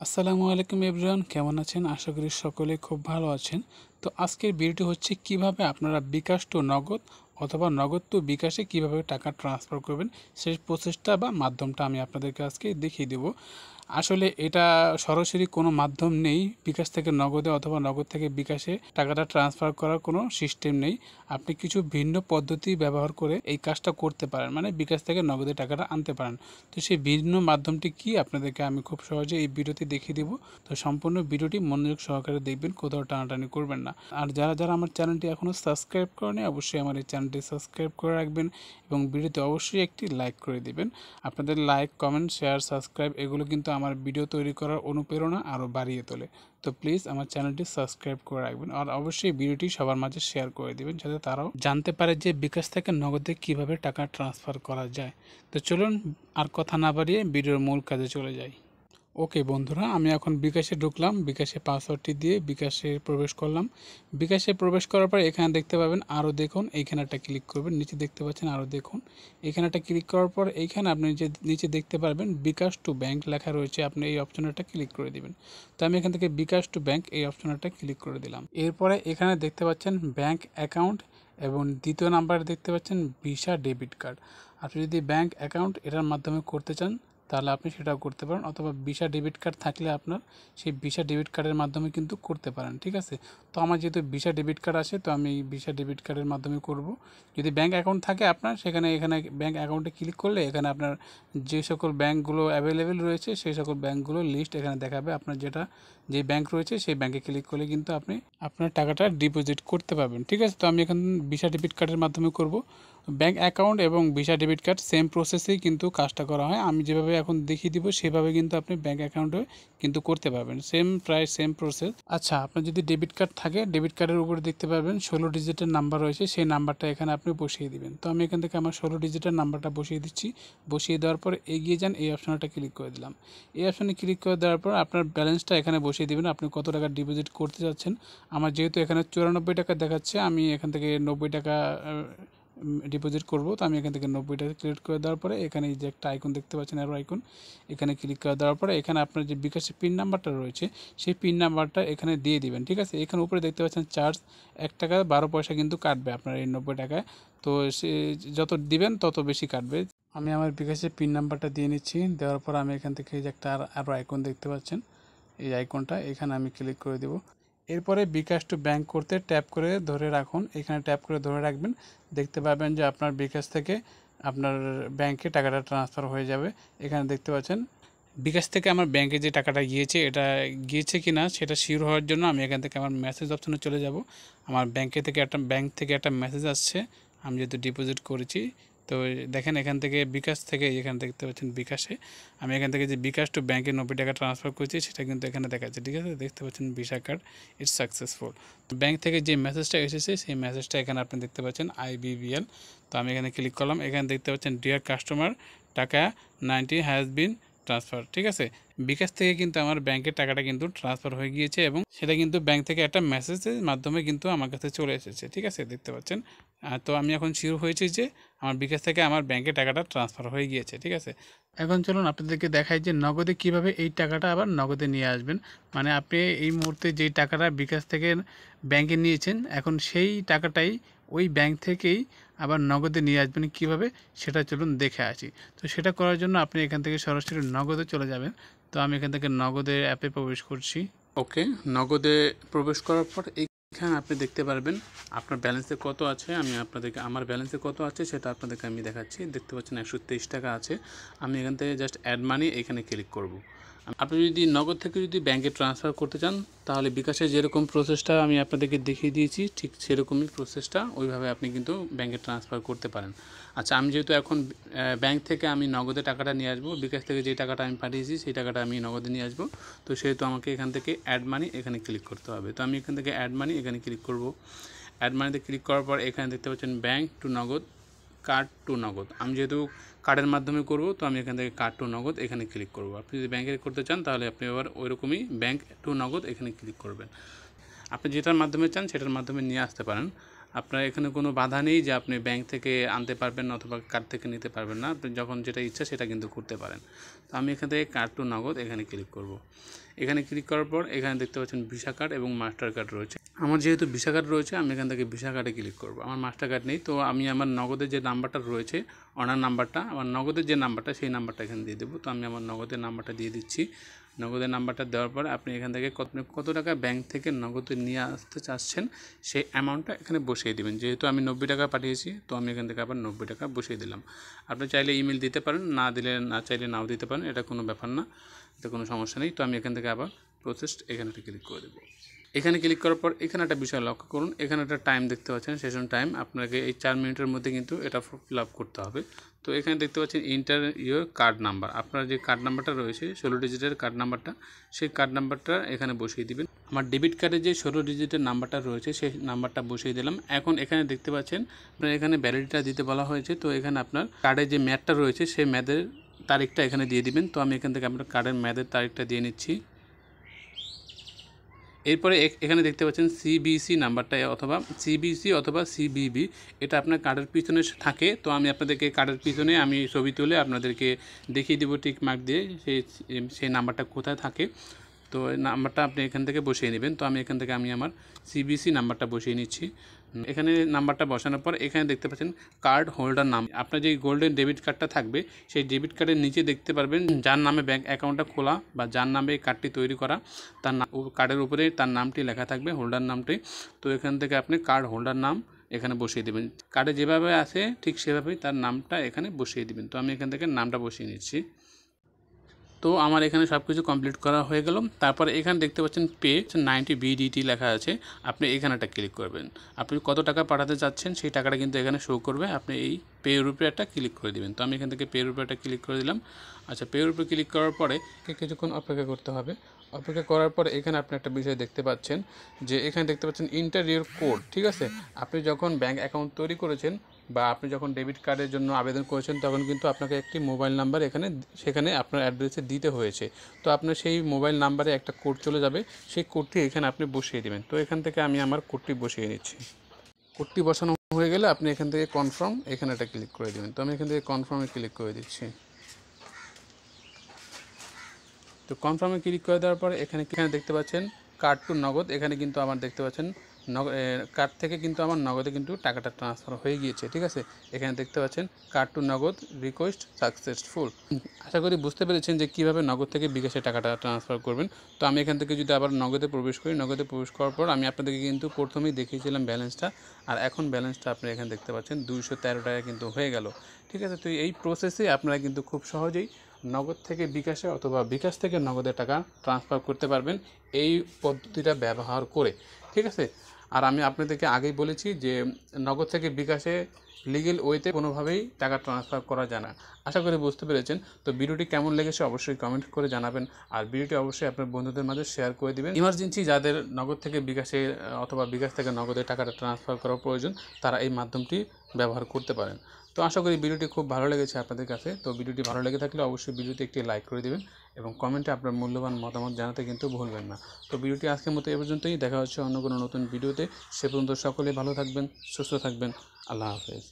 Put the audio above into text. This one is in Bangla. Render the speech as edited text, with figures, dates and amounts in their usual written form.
আসসালামু আলাইকুম এভরিওয়ান, কেমন আছেন? আশা করি সকলে খুব ভালো আছেন। তো আজকের ভিডিওটি হচ্ছে কিভাবে আপনারা বিকাশ টু নগদ অথবা নগদ টু বিকাশে কিভাবে টাকা ট্রান্সফার করবেন, সেই প্রসেসটা বা মাধ্যমটা আমি আপনাদেরকে আজকে দেখিয়ে দেব। আসলে এটা সরাসরি কোনো মাধ্যম নেই বিকাশ থেকে নগদে অথবা নগদ থেকে বিকাশে টাকাটা ট্রান্সফার করার কোনো সিস্টেম নেই। আপনি কিছু ভিন্ন পদ্ধতি ব্যবহার করে এই কাজটা করতে পারেন, মানে বিকাশ থেকে নগদে টাকাটা আনতে পারেন। তো সেই ভিন্ন মাধ্যমটি কি আপনাদেরকে আমি খুব সহজে এই ভিডিওতে দেখিয়ে দেবো। তো সম্পূর্ণ ভিডিওটি মনোযোগ সহকারে দেখবেন, কোথাও টানাটানি করবেন না। আর যারা যারা আমার চ্যানেলটি এখনও সাবস্ক্রাইব করেনি, অবশ্যই আমার এই চ্যানেলটি সাবস্ক্রাইব করে রাখবেন এবং ভিডিওতে অবশ্যই একটি লাইক করে দিবেন। আপনাদের লাইক, কমেন্ট, শেয়ার, সাবস্ক্রাইব এগুলো কিন্তু আমার ভিডিও তৈরি করার অনুপ্রেরণা আরও বাড়িয়ে তোলে। তো প্লিজ আমার চ্যানেলটি সাবস্ক্রাইব করে রাখবেন আর অবশ্যই ভিডিওটি সবার মাঝে শেয়ার করে দিবেন, যাতে তারাও জানতে পারে যে বিকাশ থেকে নগদে কিভাবে টাকা ট্রান্সফার করা যায়। তো চলুন আর কথা না বাড়িয়ে ভিডিওর মূল কাজে চলে যাই। ওকে বন্ধুরা, আমি এখন বিকাশে ঢুকলাম। বিকাশে পাসওয়ার্ডটি দিয়ে বিকাশে প্রবেশ করলাম। বিকাশে প্রবেশ করার পর এখানে দেখতে পাবেন আরও দেখুন, এইখানে একটা ক্লিক করবেন। নিচে দেখতে পাচ্ছেন আরও দেখুন, এখানে একটা ক্লিক করার পর এইখানে আপনি যে নিচে দেখতে পারবেন বিকাশ টু ব্যাংক লেখা রয়েছে, আপনি এই অপশনটা ক্লিক করে দিবেন। তো আমি এখান থেকে বিকাশ টু ব্যাংক এই অপশনটা ক্লিক করে দিলাম। এরপরে এখানে দেখতে পাচ্ছেন ব্যাংক অ্যাকাউন্ট এবং দ্বিতীয় নাম্বারে দেখতে পাচ্ছেন ভিসা ডেবিট কার্ড। আপনি যদি ব্যাংক অ্যাকাউন্ট এটার মাধ্যমে করতে চান তাহলে আপনি সেটাও করতে পারেন, অথবা ভিসা ডেবিট কার্ড থাকলে আপনার সেই ভিসা ডেবিট কার্ডের মাধ্যমে কিন্তু করতে পারেন। ঠিক আছে, তো আমার যেহেতু ভিসা ডেবিট কার্ড আছে তো আমি ভিসা ডেবিট কার্ডের মাধ্যমে করব। যদি ব্যাংক অ্যাকাউন্ট থাকে আপনার, এখানে ব্যাংক অ্যাকাউন্টে ক্লিক করলে এখানে আপনার যে সকল ব্যাংকগুলো অ্যাভেলেবেল রয়েছে সেই সকল ব্যাংকগুলোর লিস্ট এখানে দেখাবে। আপনার যে ব্যাংক রয়েছে সেই ব্যাংকে ক্লিক করলে কিন্তু আপনি আপনার টাকাটা ডিপোজিট করতে পারবেন। ঠিক আছে, তো আমি এখন ভিসা ডেবিট কার্ডের মাধ্যমে করব। ব্যাংক অ্যাকাউন্ট এবং ভিসা ডেবিট কার্ড সেম প্রসেসেই কিন্তু কাজটা করা হয়। আমি যেভাবে এখন দেখিয়ে দিব সেভাবে কিন্তু আপনি ব্যাংক অ্যাকাউন্টে কিন্তু করতে পারবেন, প্রায় সেম প্রসেস। আচ্ছা, আপনার যদি ডেবিট কার্ড থাকে, ডেবিট কার্ডের উপরে দেখতে পারবেন 16 ডিজিটের নাম্বার রয়েছে, সেই নাম্বারটা এখানে আপনি বসিয়ে দিবেন। তো আমি এখান থেকে আমার 16 ডিজিটের নাম্বারটা বসিয়ে দিচ্ছি। বসিয়ে দেওয়ার পর এগিয়ে যান, এই অপশনটা ক্লিক করে দিলাম। এই অপশনে ক্লিক করে দেওয়ার পর আপনার ব্যালেন্সটা এখানে বসিয়ে দিবেন, আপনি কত টাকা ডিপোজিট করতে চাচ্ছেন। আমার যেহেতু এখানে 94 টাকা দেখাচ্ছে, আমি এখান থেকে 90 টাকা ডিপোজিট করব। তো আমি এখান থেকে 90 টাকা ক্লিক করে দেওয়ার পরে এখানে যে একটা আইকন দেখতে পাচ্ছেন, অ্যারো আইকন, এখানে ক্লিক করে দেওয়ার পরে এখানে আপনার যে বিকাশের পিন নাম্বারটা রয়েছে সেই পিন নাম্বারটা এখানে দিয়ে দিবেন। ঠিক আছে, এখানে উপরে দেখতে পাচ্ছেন চার্জ 1 টাকা 12 পয়সা কিন্তু কাটবে আপনার এই 90 টাকায়। তো সে যত দিবেন তত বেশি কাটবে। আমি আমার বিকাশের পিন নাম্বারটা দিয়ে নিচ্ছি। দেওয়ার পর আমি এখান থেকে যে একটা আরও আইকন দেখতে পাচ্ছেন, এই আইকনটা এখানে আমি ক্লিক করে দেব। এরপরে বিকাশ টু ব্যাংক করতে ট্যাপ করে ধরে রাখুন, এখানে ট্যাপ করে ধরে রাখবেন। দেখতে পাবেন যে আপনার বিকাশ থেকে আপনার ব্যাংকে টাকাটা ট্রান্সফার হয়ে যাবে। এখানে দেখতে পাচ্ছেন বিকাশ থেকে আমার ব্যাংকে যে টাকাটা গিয়েছে, এটা গিয়েছে কি না সেটা শিওর হওয়ার জন্য আমি এখান থেকে আমার মেসেজ অপশনে চলে যাব। আমার ব্যাংক থেকে একটা মেসেজ আসছে, আমি যেহেতু ডিপোজিট করেছি। তো দেখেন এখান থেকে বিকাশ থেকে, এখানে দেখতে পাচ্ছেন বিকাশে আমি এখান থেকে যে বিকাশ টু ব্যাংকে 90 টাকা ট্রান্সফার করেছি সেটা কিন্তু এখানে দেখাচ্ছে। ঠিক আছে, দেখতে পাচ্ছেন ভিসা কার্ড ইটস সাকসেসফুল। তো ব্যাংক থেকে যে মেসেজটা এসেছে সেই মেসেজটা এখানে আপনি দেখতে পাচ্ছেন IBBL। তো আমি এখানে ক্লিক করলাম, এখানে দেখতে পাচ্ছেন ডিয়ার কাস্টমার টাকা 90 হ্যাজ বিন ট্রান্সফার। ঠিক আছে, বিকাশ থেকে কিন্তু আমার ব্যাংকের টাকাটা কিন্তু ট্রান্সফার হয়ে গিয়েছে এবং সেটা কিন্তু ব্যাংক থেকে একটা মেসেজের মাধ্যমে কিন্তু আমার কাছে চলে এসেছে। ঠিক আছে, দেখতে পাচ্ছেন। তো আমি এখন শিওর হয়েছি যে আমার বিকাশ থেকে আমার ব্যাংকে টাকাটা ট্রান্সফার হয়ে গিয়েছে। ঠিক আছে, এখন চলুন আপনাদেরকে দেখাই যে নগদে কিভাবে এই টাকাটা আবার নগদে নিয়ে আসবেন। মানে আপনি এই মুহূর্তে যেই টাকাটা বিকাশ থেকে ব্যাংকে নিয়েছেন, এখন সেই টাকাটাই ওই ব্যাংক থেকেই আবার নগদে নিয়ে আসবেন কিভাবে, সেটা চলুন দেখে আসি। তো সেটা করার জন্য আপনি এখান থেকে সরাসরি নগদে চলে যাবেন। তো আমি এখান থেকে নগদে অ্যাপে প্রবেশ করছি। ওকে, নগদে প্রবেশ করার পর এখানে আপনি দেখতে পারবেন আপনার ব্যালেন্সে কত আছে। আমি আপনাদেরকে আমার ব্যালেন্সে কত আছে সেটা আপনাদেরকে আমি দেখাচ্ছি। দেখতে পাচ্ছেন 123 টাকা আছে। আমি এখান থেকে জাস্ট অ্যাড মানি এখানে ক্লিক করব। আপনি যদি নগদ থেকে যদি ব্যাংকে ট্রান্সফার করতে চান তাহলে বিকাশে যেরকম প্রসেসটা আমি আপনাদেরকে দেখিয়ে দিয়েছি ঠিক সেরকমই প্রসেসটা, ওইভাবে আপনি কিন্তু ব্যাংকে ট্রান্সফার করতে পারেন। আচ্ছা, আমি যেহেতু এখন ব্যাংক থেকে আমি নগদে টাকাটা নিয়ে আসবো, বিকাশ থেকে যে টাকাটা আমি পাঠিয়েছি সেই টাকাটা আমি নগদে নিয়ে আসবো। তো সেহেতু আমাকে এখান থেকে অ্যাড মানি এখানে ক্লিক করতে হবে। তো আমি এখান থেকে অ্যাড মানি এখানে ক্লিক করব। অ্যাড মানিতে ক্লিক করার পর এখানে দেখতে পাচ্ছেন ব্যাংক টু নগদ, কার্ড টু নগদ। আমি যেহেতু কার্ডের মাধ্যমে করব তো আমি এখান থেকে কার্ড টু নগদ এখানে ক্লিক করব। আপনি যদি ব্যাংকে করতে চান তাহলে আপনি আবার ওইরকমই ব্যাংক টু নগদ এখানে ক্লিক করবেন। আপনি যেটার মাধ্যমে চান সেটার মাধ্যমে নিয়ে আসতে পারেন। আপনার এখানে কোনো বাধা নেই যে আপনি ব্যাংক থেকে আনতে পারবেন অথবা কার্ড থেকে নিতে পারবেন না। আপনি যখন যেটা ইচ্ছা সেটা কিন্তু করতে পারেন। তো আমি এখান থেকে কার্ড টু নগদ এখানে ক্লিক করব। এখানে ক্লিক করার পর এখানে দেখতে পাচ্ছেন ভিসা কার্ড এবং মাস্টার কার্ড রয়েছে। আমার যেহেতু ভিসা কার্ড রয়েছে আমি এখান থেকে ভিসা কার্ডে ক্লিক করব। আমার মাস্টার কার্ড নেই, তো আমি আমার নগদের যে নাম্বারটা রয়েছে অনার নাম্বারটা, আমার নগদের যে নাম্বারটা সেই নাম্বারটা এখানে দিয়ে দেবো। তো আমি আমার নগদের নাম্বারটা দিয়ে দিচ্ছি। নগদের নাম্বারটা দেওয়ার পর আপনি এখান থেকে কত টাকা ব্যাংক থেকে নগদে নিয়ে আসতে চাচ্ছেন সেই অ্যামাউন্টটা এখানে বসিয়ে দেবেন। যেহেতু আমি 90 টাকা পাঠিয়েছি, তো আমি এখান থেকে আবার 90 টাকা বসিয়ে দিলাম। আপনি চাইলে ইমেল দিতে পারেন, না দিলে না চাইলে নাও দিতে পারেন, এটা কোনো ব্যাপার না, এটা কোনো সমস্যা নেই। তো আমি এখান থেকে আবার প্রসেস এখানে ক্লিক করে দেবো। এখানে ক্লিক করার পর এখানে একটা বিষয় লক্ষ্য করুন, এখানে একটা টাইম দেখতে পাচ্ছেন, সেশন টাইম। আপনাকে এই 4 মিনিটের মধ্যে কিন্তু এটা ফিল আপ করতে হবে। তো এখানে দেখতে পাচ্ছেন ইন্টার ইউর কার্ড নাম্বার, আপনার যে কার্ড নাম্বারটা রয়েছে 16 ডিজিটের কার্ড নাম্বারটা, সেই কার্ড নাম্বারটা এখানে বসিয়ে দিবেন। আমার ডেবিট কার্ডের যে 16 ডিজিটের নাম্বারটা রয়েছে সেই নাম্বারটা বসিয়ে দিলাম। এখন এখানে দেখতে পাচ্ছেন আপনার এখানে ভ্যালিডিটিটা দিতে বলা হয়েছে। তো এখানে আপনার কার্ডের যে মেয়াদটা রয়েছে সেই মেয়াদের তারিখটা এখানে দিয়ে দিবেন। তো আমি এখান থেকে আপনার কার্ডের মেয়াদের তারিখটা দিয়ে নিচ্ছি। এরপরে এখানে দেখতে পাচ্ছেন সিবিসি নাম্বারটা অথবা সিবিসি অথবা সিবিবি, এটা আপনার কার্ডের পিছনে থাকে। তো আমি আপনাদেরকে কার্ডের পিছনে আমি ছবি তুলে আপনাদেরকে দেখিয়ে দেবো টিক মার্ক দিয়ে সেই নাম্বারটা কোথায় থাকে। তো নাম্বারটা আপনি এখান থেকে বসিয়ে নেবেন। তো আমি এখান থেকে আমার সিবিসি নাম্বারটা বসিয়ে নিচ্ছি। এখানে নাম্বারটা বসানোর পর এখানে দেখতে পাচ্ছেন কার্ড হোল্ডার নাম, আপনার যে গোল্ডেন ডেবিট কার্ডটা থাকবে সেই ডেবিট কার্ডের নিচে দেখতে পারবেন যার নামে ব্যাঙ্ক অ্যাকাউন্টটা খোলা বা যার নামে এই কার্ডটি তৈরি করা, তার কার্ডের উপরে তার নামটি লেখা থাকবে, হোল্ডার নামটি। তো এখান থেকে আপনি কার্ড হোল্ডার নাম এখানে বসিয়ে দেবেন। কার্ডে যেভাবে আছে ঠিক সেভাবেই তার নামটা এখানে বসিয়ে দেবেন। তো আমি এখান থেকে নামটা বসিয়ে নিচ্ছি। তো আমার এখানে সব কিছু কমপ্লিট করা হয়ে গেল। তারপরে এখানে দেখতে পাচ্ছেন পে 90 BDT লেখা আছে, আপনি এখানেটা ক্লিক করবেন। আপনি কত টাকা পাঠাতে চাচ্ছেন সেই টাকাটা কিন্তু এখানে শো করবে, আপনি এই পে রুপে একটা ক্লিক করে দেবেন। তো আমি এখান থেকে পে রুপে একটা ক্লিক করে দিলাম। আচ্ছা, পে রুপে ক্লিক করার পরে কিছুক্ষণ অপেক্ষা করতে হবে। অপেক্ষা করার পরে এখানে আপনি একটা বিষয় দেখতে পাচ্ছেন যে এখানে দেখতে পাচ্ছেন ইন্টার ইউর কোড। ঠিক আছে, আপনি যখন ব্যাঙ্ক অ্যাকাউন্ট তৈরি করেছেন বা আপনি যখন ডেবিট কার্ডের জন্য আবেদন করেছেন তখন কিন্তু আপনাকে একটি মোবাইল নাম্বার সেখানে আপনার অ্যাড্রেসে দিতে হয়েছে। তো আপনার সেই মোবাইল নাম্বারে একটা কোড চলে যাবে, সেই কোডটি এখানে আপনি বসিয়ে দেবেন। তো এখান থেকে আমি আমার কোডটি বসিয়ে নিচ্ছি। কোডটি বসানো হয়ে গেলে আপনি এখান থেকে কনফার্ম এখানে একটা ক্লিক করে দেবেন। তো আমি এখান থেকে কনফার্মে ক্লিক করে দিচ্ছি। তো কনফার্মে ক্লিক করে দেওয়ার পরে এখানে দেখতে পাচ্ছেন কার্ড টু নগদ, এখানে কিন্তু আমার দেখতে পাচ্ছেন কার্ড থেকে কিন্তু আমার নগদে কিন্তু টাকাটা ট্রান্সফার হয়ে গিয়েছে। ঠিক আছে, এখানে দেখতে পাচ্ছেন কার্ড টু নগদ রিকোয়েস্ট সাকসেসফুল। আশা করি বুঝতে পেরেছেন যে কীভাবে নগদ থেকে বিকাশে টাকাটা ট্রান্সফার করবেন। তো আমি এখান থেকে যদি আবার নগদে প্রবেশ করি, নগদে প্রবেশ করার পর আমি আপনাদেরকে কিন্তু প্রথমেই দেখিয়েছিলাম ব্যালেন্সটা, আর এখন ব্যালেন্সটা আপনি এখানে দেখতে পাচ্ছেন 213 টাকা কিন্তু হয়ে গেল। ঠিক আছে, তো এই প্রসেসে আপনারা কিন্তু খুব সহজেই নগদ থেকে বিকাশে অথবা বিকাশ থেকে নগদে টাকা ট্রান্সফার করতে পারবেন এই পদ্ধতিটা ব্যবহার করে। ঠিক আছে, আর আমি আপনাদেরকে আগেই বলেছি যে নগদ থেকে বিকাশে লিগেল ওয়েতে কোনোভাবেই টাকা ট্রান্সফার করা যায় না। আশা করি বুঝতে পেরেছেন। তো ভিডিওটি কেমন লেগেছে অবশ্যই কমেন্ট করে জানাবেন, আর ভিডিওটি অবশ্যই আপনার বন্ধুদের মাঝে শেয়ার করে দিবেন। ইমার্জেন্সি যাদের নগদ থেকে বিকাশে অথবা বিকাশ থেকে নগদে টাকাটা ট্রান্সফার করার প্রয়োজন তারা এই মাধ্যমটি ব্যবহার করতে পারেন। তো আশা করি ভিডিওটি খুব ভালো লেগেছে আপনাদের কাছে। তো ভিডিওটি ভালো লেগে থাকলে অবশ্যই ভিডিওতে একটি লাইক করে দেবেন এবং কমেন্টে আপনার মূল্যবান মতামত জানাতে কিন্তু ভুলবেন না। তো ভিডিওটি আজকের মতো এ পর্যন্তই, দেখা হচ্ছে অন্য কোনো নতুন ভিডিওতে। সে পর্যন্ত সকলে ভালো থাকবেন, সুস্থ থাকবেন। আল্লাহ হাফেজ।